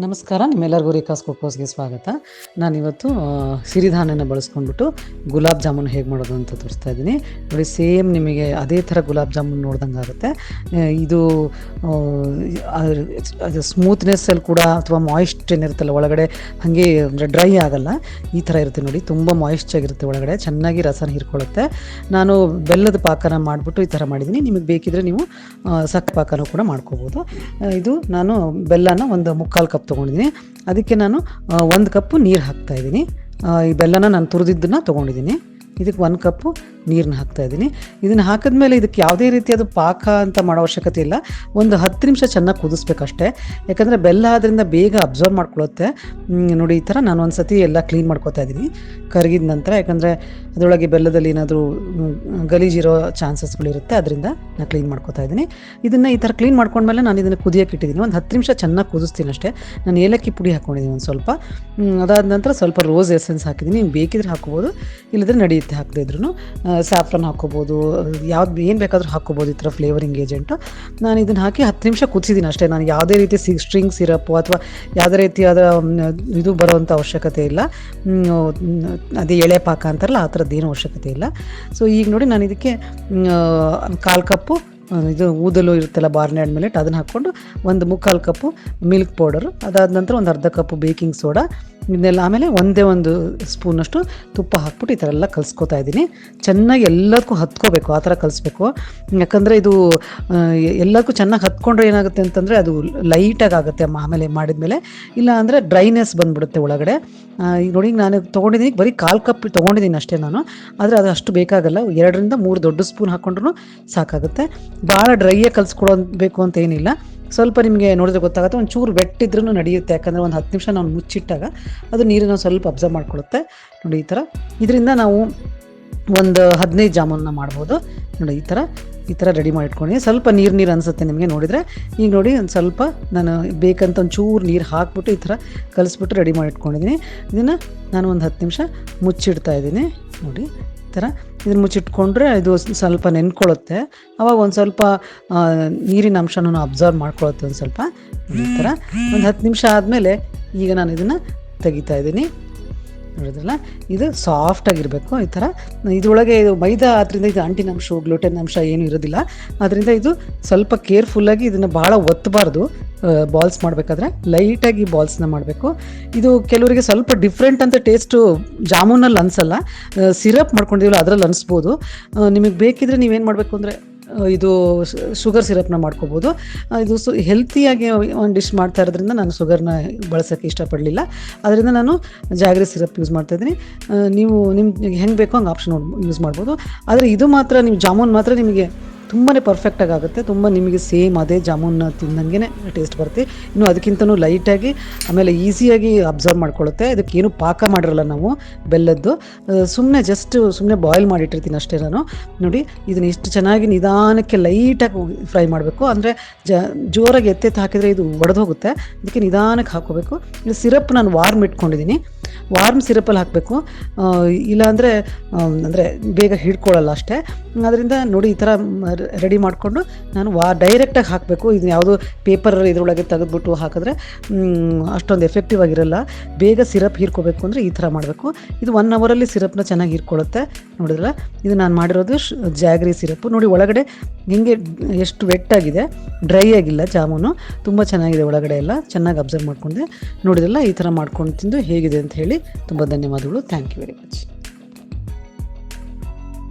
ನಮಸ್ಕಾರ, ನಿಮ್ಮೆಲ್ಲರಿಗೂ ರೇಖಾಸ್ ಕುಕ್ಕೋಸ್ಗೆ ಸ್ವಾಗತ. ನಾನಿವತ್ತು ಸಿರಿಧಾನ್ಯನ ಬಳಸ್ಕೊಂಡ್ಬಿಟ್ಟು ಗುಲಾಬ್ ಜಾಮೂನ್ ಹೇಗೆ ಮಾಡೋದು ಅಂತ ತೋರಿಸ್ತಾ ಇದ್ದೀನಿ. ನೋಡಿ, ಸೇಮ್ ನಿಮಗೆ ಅದೇ ಥರ ಗುಲಾಬ್ ಜಾಮೂನ್ ನೋಡ್ದಂಗೆ ಆಗುತ್ತೆ. ಇದು ಅದು ಸ್ಮೂತ್ನೆಸ್ಸಲ್ಲಿ ಕೂಡ ಅಥವಾ ಮಾಯಿಸ್ಟ್ ಏನಿರುತ್ತಲ್ಲ ಒಳಗಡೆ ಹಾಗೆ ಡ್ರೈ ಆಗಲ್ಲ, ಈ ಥರ ಇರುತ್ತೆ. ನೋಡಿ, ತುಂಬ ಮಾಯಿಸ್ಟ್ ಆಗಿರುತ್ತೆ ಒಳಗಡೆ, ಚೆನ್ನಾಗಿ ರಸನ ಹೀರ್ಕೊಳ್ಳುತ್ತೆ. ನಾನು ಬೆಲ್ಲದ ಪಾಕನ ಮಾಡಿಬಿಟ್ಟು ಈ ಥರ ಮಾಡಿದ್ದೀನಿ. ನಿಮಗೆ ಬೇಕಿದ್ರೆ ನೀವು ಸಕ್ಕರೆ ಪಾಕನೂ ಕೂಡ ಮಾಡ್ಕೋಬೋದು. ಇದು ನಾನು ಬೆಲ್ಲನ ಒಂದು 3/4 ಕಪ್ ತೊಗೊಂಡಿದ್ದೀನಿ. ಅದಕ್ಕೆ ನಾನು 1 ಕಪ್ಪು ನೀರು ಹಾಕ್ತಾಯಿದ್ದೀನಿ. ಈ ಬೆಲ್ಲನ ನಾನು ತುರಿದಿದ್ದನ್ನು ತೊಗೊಂಡಿದ್ದೀನಿ. ಇದಕ್ಕೆ 1 ಕಪ್ಪು ನೀರನ್ನ ಹಾಕ್ತಾಯಿದ್ದೀನಿ. ಇದನ್ನು ಹಾಕಿದ್ಮೇಲೆ ಇದಕ್ಕೆ ಯಾವುದೇ ರೀತಿಯಾದ ಪಾಕ ಅಂತ ಮಾಡೋ ಅವಶ್ಯಕತೆ ಇಲ್ಲ. ಒಂದು 10 ನಿಮಿಷ ಚೆನ್ನಾಗಿ ಕುದಿಸ್ಬೇಕಷ್ಟೇ. ಯಾಕಂದರೆ ಬೆಲ್ಲ ಅದರಿಂದ ಬೇಗ ಅಬ್ಸರ್ವ್ ಮಾಡ್ಕೊಳ್ಳುತ್ತೆ. ನೋಡಿ, ಈ ಥರ ನಾನು ಒಂದು ಸತಿ ಎಲ್ಲ ಕ್ಲೀನ್ ಮಾಡ್ಕೊತಾ ಇದ್ದೀನಿ ಕರಗಿದ ನಂತರ. ಯಾಕಂದರೆ ಅದರೊಳಗೆ ಬೆಲ್ಲದಲ್ಲಿ ಏನಾದರೂ ಗಲೀಜಿರೋ ಚಾನ್ಸಸ್ಗಳಿರುತ್ತೆ, ಅದರಿಂದ ನಾನು ಕ್ಲೀನ್ ಮಾಡ್ಕೊತಾ ಇದ್ದೀನಿ. ಇದನ್ನು ಈ ಥರ ಕ್ಲೀನ್ ಮಾಡ್ಕೊಂಡ್ಮೇಲೆ ನಾನು ಇದನ್ನು ಕುದಿಯೋಕೆ ಇಟ್ಟಿದ್ದೀನಿ. ಒಂದು 10 ನಿಮಿಷ ಚೆನ್ನಾಗಿ ಕುದಿಸ್ತೀನಿ ಅಷ್ಟೇ. ನಾನು ಏಲಕ್ಕಿ ಪುಡಿ ಹಾಕ್ಕೊಂಡಿದ್ದೀನಿ ಒಂದು ಸ್ವಲ್ಪ. ಅದಾದ ನಂತರ ಸ್ವಲ್ಪ ರೋಸ್ ಎಸೆನ್ಸ್ ಹಾಕಿದ್ದೀನಿ. ನೀವು ಬೇಕಿದ್ರೆ ಹಾಕ್ಕೋಬೋದು, ಇಲ್ಲದ್ರೆ ನಡೆಯುತ್ತೆ ಹಾಕದೇ ಇದ್ರೂ. ಸ್ಯಾಫ್ರನ್ ಹಾಕ್ಕೋಬೋದು, ಯಾವ್ದು ಏನು ಬೇಕಾದರೂ ಹಾಕ್ಕೋಬೋದು, ಈ ಥರ ಫ್ಲೇವರಿಂಗ್ ಏಜೆಂಟು. ನಾನು ಇದನ್ನು ಹಾಕಿ 10 ನಿಮಿಷ ಕುದಿಸಿದ್ದೀನಿ ಅಷ್ಟೇ. ನಾನು ಯಾವುದೇ ರೀತಿ ಸ್ಟ್ರಿಂಗ್ ಸಿರಪ್ಪು ಅಥವಾ ಯಾವುದೇ ರೀತಿಯಾದ ಇದು ಬರೋವಂಥ ಅವಶ್ಯಕತೆ ಇಲ್ಲ. ಅದೇ ಎಳೆ ಪಾಕ ಅಂತಾರಲ್ಲ, ಆ ಥರದ್ದೇನೂ ಅವಶ್ಯಕತೆ ಇಲ್ಲ. ಸೊ ಈಗ ನೋಡಿ, ನಾನು ಇದಕ್ಕೆ 1/4 ಕಪ್ಪು ಇದು ಊದಲು ಇರುತ್ತಲ್ಲ ಬಾರ್ನ್ಯಾರ್ಡ್ ಮಿಲೆಟ್, ಅದನ್ನು ಹಾಕ್ಕೊಂಡು ಒಂದು 3/4 ಕಪ್ಪು ಮಿಲ್ಕ್ ಪೌಡರು, ಅದಾದ ನಂತರ ಒಂದು ಅರ್ಧ ಕಪ್ಪು ಬೇಕಿಂಗ್ ಸೋಡಾ, ಇದನ್ನೆಲ್ಲ ಆಮೇಲೆ ಒಂದೇ 1 ಸ್ಪೂನಷ್ಟು ತುಪ್ಪ ಹಾಕ್ಬಿಟ್ಟು ಈ ಥರ ಎಲ್ಲ ಕಲಿಸ್ಕೊತಾ ಇದ್ದೀನಿ. ಚೆನ್ನಾಗಿ ಎಲ್ಲದಕ್ಕೂ ಹತ್ಕೋಬೇಕು, ಆ ಥರ ಕಲಿಸ್ಬೇಕು. ಯಾಕಂದರೆ ಇದು ಎಲ್ಲದಕ್ಕೂ ಚೆನ್ನಾಗಿ ಹತ್ಕೊಂಡ್ರೆ ಏನಾಗುತ್ತೆ ಅಂತಂದರೆ ಅದು ಲೈಟಾಗಿ ಆಗುತ್ತೆ ಆಮೇಲೆ ಮಾಡಿದ್ಮೇಲೆ. ಇಲ್ಲ ಅಂದರೆ ಡ್ರೈನೆಸ್ ಬಂದುಬಿಡುತ್ತೆ ಒಳಗಡೆ. ಈಗ ನೋಡಿ, ನಾನು ತೊಗೊಂಡಿದ್ದೀನಿ ಬರೀ 1/4 ಕಪ್ ತೊಗೊಂಡಿದ್ದೀನಿ ಅಷ್ಟೇ ನಾನು. ಆದರೆ ಅದು ಅಷ್ಟು ಬೇಕಾಗಲ್ಲ. 2 ರಿಂದ 3 ದೊಡ್ಡ ಸ್ಪೂನ್ ಹಾಕ್ಕೊಂಡ್ರೂ ಸಾಕಾಗುತ್ತೆ. ಭಾಳ ಡ್ರೈಯಾಗಿ ಕಲಿಸ್ಕೊಡಬೇಕು ಅಂತ ಏನಿಲ್ಲ. ಸ್ವಲ್ಪ ನಿಮಗೆ ನೋಡಿದ್ರೆ ಗೊತ್ತಾಗುತ್ತೆ, ಒಂದು ಚೂರು ವೆಟ್ಟಿದ್ರೂ ನಡೆಯುತ್ತೆ. ಯಾಕಂದರೆ ಒಂದು 10 ನಿಮಿಷ ನಾವು ಮುಚ್ಚಿಟ್ಟಾಗ ಅದು ನೀರನ್ನು ಸ್ವಲ್ಪ ಅಬ್ಸರ್ವ್ ಮಾಡ್ಕೊಳ್ಳುತ್ತೆ. ನೋಡಿ, ಈ ಥರ ಇದರಿಂದ ನಾವು ಒಂದು 15 ಜಾಮೂನ್ನ ಮಾಡ್ಬೋದು. ನೋಡಿ, ಈ ಥರ ರೆಡಿ ಮಾಡಿಟ್ಕೊಂಡಿದ್ದೀನಿ. ಸ್ವಲ್ಪ ನೀರು ಅನಿಸುತ್ತೆ ನಿಮಗೆ ನೋಡಿದರೆ. ಈಗ ನೋಡಿ, ಒಂದು ಸ್ವಲ್ಪ ನಾನು ಬೇಕಂತ ಒಂದು ಚೂರು ನೀರು ಹಾಕ್ಬಿಟ್ಟು ಈ ಥರ ಕಲಿಸ್ಬಿಟ್ಟು ರೆಡಿ ಮಾಡಿಟ್ಕೊಂಡಿದ್ದೀನಿ. ಇದನ್ನು ನಾನು ಒಂದು 10 ನಿಮಿಷ ಮುಚ್ಚಿಡ್ತಾ ಇದ್ದೀನಿ. ನೋಡಿ, ಈ ಥರ ಇದನ್ನು ಮುಚ್ಚಿಟ್ಕೊಂಡ್ರೆ ಇದು ಸ್ವಲ್ಪ ನೆನ್ಕೊಳ್ಳುತ್ತೆ. ಆವಾಗ ಒಂದು ಸ್ವಲ್ಪ ನೀರಿನ ಅಂಶನೂ ಅಬ್ಸರ್ವ್ ಮಾಡ್ಕೊಳ್ಳುತ್ತೆ ಒಂದು ಸ್ವಲ್ಪ. ಈ ಥರ ಒಂದು 10 ನಿಮಿಷ ಆದಮೇಲೆ ಈಗ ನಾನು ಇದನ್ನು ತೆಗಿತಾ ಇದ್ದೀನಿ. ನೋಡಿದ್ರಲ್ಲ, ಇದು ಸಾಫ್ಟಾಗಿರಬೇಕು ಈ ಥರ. ಇದರೊಳಗೆ ಇದು ಮೈದಾ, ಆದ್ದರಿಂದ ಇದು ಅಂಟಿನಂಶ, ಗ್ಲೂಟೆನ್ ಅಂಶ ಏನೂ ಇರೋದಿಲ್ಲ. ಆದ್ದರಿಂದ ಇದು ಸ್ವಲ್ಪ ಕೇರ್ಫುಲ್ಲಾಗಿ ಇದನ್ನು ಭಾಳ ಒತ್ತಬಾರ್ದು. ಬಾಲ್ಸ್ ಮಾಡಬೇಕಾದ್ರೆ ಲೈಟಾಗಿ ಬಾಲ್ಸ್ನ ಮಾಡಬೇಕು. ಇದು ಕೆಲವರಿಗೆ ಸ್ವಲ್ಪ ಡಿಫ್ರೆಂಟ್ ಅಂತ ಟೇಸ್ಟು ಜಾಮೂನಲ್ಲಿ ಅನಿಸಲ್ಲ. ಸಿರಪ್ ಮಾಡ್ಕೊಂಡಿದ್ದೀವಲ್ಲ ಅದರಲ್ಲಿ ಅನಿಸ್ಬೋದು. ನಿಮಗೆ ಬೇಕಿದ್ರೆ ನೀವೇನು ಮಾಡಬೇಕು ಅಂದರೆ ಇದು ಶುಗರ್ ಸಿರಪ್ನ ಮಾಡ್ಕೋಬೋದು. ಇದು ಹೆಲ್ತಿಯಾಗಿ ಒಂದು ಡಿಶ್ ಮಾಡ್ತಾ ಇರೋದ್ರಿಂದ ನಾನು ಶುಗರ್ನ ಬಳಸೋಕ್ಕೆ ಇಷ್ಟಪಡಲಿಲ್ಲ. ಅದರಿಂದ ನಾನು ಜಾಗರಿ ಸಿರಪ್ ಯೂಸ್ ಮಾಡ್ತಾಯಿದ್ದೀನಿ. ನೀವು ನಿಮ್ಗೆ ಹೆಂಗೆ ಬೇಕೋ ಹಂಗೆ ಆಪ್ಷನ್ ಯೂಸ್ ಮಾಡ್ಬೋದು. ಆದರೆ ಇದು ಮಾತ್ರ, ನೀವು ಜಾಮೂನ್ ಮಾತ್ರ ನಿಮಗೆ ತುಂಬಾ ಪರ್ಫೆಕ್ಟಾಗಿ ಆಗುತ್ತೆ. ತುಂಬ ನಿಮಗೆ ಸೇಮ್ ಅದೇ ಜಾಮೂನ್ನ ತಿಂದಂಗೆ ಟೇಸ್ಟ್ ಬರುತ್ತೆ. ಇನ್ನು ಅದಕ್ಕಿಂತನೂ ಲೈಟಾಗಿ, ಆಮೇಲೆ ಈಸಿಯಾಗಿ ಅಬ್ಸರ್ವ್ ಮಾಡ್ಕೊಳ್ಳುತ್ತೆ. ಇದಕ್ಕೇನು ಪಾಕ ಮಾಡಿರಲ್ಲ ನಾವು ಬೆಲ್ಲದ್ದು. ಸುಮ್ಮನೆ ಬಾಯ್ಲ್ ಮಾಡಿಟ್ಟಿರ್ತೀನಿ ಅಷ್ಟೇ ನಾನು. ನೋಡಿ, ಇದನ್ನು ಇಷ್ಟು ಚೆನ್ನಾಗಿ ನಿಧಾನಕ್ಕೆ ಲೈಟಾಗಿ ಫ್ರೈ ಮಾಡಬೇಕು. ಅಂದರೆ ಜೋರಾಗಿ ಎತ್ತೆತ್ತು ಹಾಕಿದರೆ ಇದು ಒಡೆದು ಹೋಗುತ್ತೆ. ಅದಕ್ಕೆ ನಿಧಾನಕ್ಕೆ ಹಾಕ್ಕೋಬೇಕು. ಇದು ಸಿರಪ್ ನಾನು ವಾರ್ಮ್ ಇಟ್ಕೊಂಡಿದ್ದೀನಿ. ವಾರ್ಮ್ ಸಿರಪಲ್ಲಿ ಹಾಕಬೇಕು, ಇಲ್ಲಾಂದರೆ ಅಂದರೆ ಬೇಗ ಹಿಡ್ಕೊಳ್ಳಲ್ಲ ಅಷ್ಟೇ. ಅದರಿಂದ ನೋಡಿ, ಈ ಥರ ರೆಡಿ ಮಾಡಿಕೊಂಡು ನಾನು ಡೈರೆಕ್ಟಾಗಿ ಹಾಕಬೇಕು. ಇದು ಯಾವುದೋ ಪೇಪರ್ ಇದರೊಳಗೆ ತೆಗೆದುಬಿಟ್ಟು ಹಾಕಿದ್ರೆ ಅಷ್ಟೊಂದು ಎಫೆಕ್ಟಿವ್ ಆಗಿರಲ್ಲ. ಬೇಗ ಸಿರಪ್ ಹೀರ್ಕೋಬೇಕು ಅಂದರೆ ಈ ಥರ ಮಾಡಬೇಕು. ಇದು 1 ಅವರಲ್ಲಿ ಸಿರಪ್ನ ಚೆನ್ನಾಗಿ ಹೀರ್ಕೊಳ್ಳುತ್ತೆ. ನೋಡಿದ್ರಲ್ಲ, ಇದು ನಾನು ಮಾಡಿರೋದು ಜಾಗರಿ ಸಿರಪ್ಪು. ನೋಡಿ, ಒಳಗಡೆ ಹಿಂಗೆ ಎಷ್ಟು ವೆಟ್ಟಾಗಿದೆ, ಡ್ರೈ ಆಗಿಲ್ಲ ಜಾಮೂನು. ತುಂಬ ಚೆನ್ನಾಗಿದೆ ಒಳಗಡೆ ಎಲ್ಲ, ಚೆನ್ನಾಗಿ ಅಬ್ಸರ್ವ್ ಮಾಡ್ಕೊಂಡೆ. ನೋಡಿದ್ರಲ್ಲ, ಈ ಥರ ಮಾಡ್ಕೊಂಡು ತಿಂದು ಹೇಗಿದೆ ಅಂತ ಹೇಳಿ ತುಂಬ ಧನ್ಯವಾದಗಳು. Thank you very much.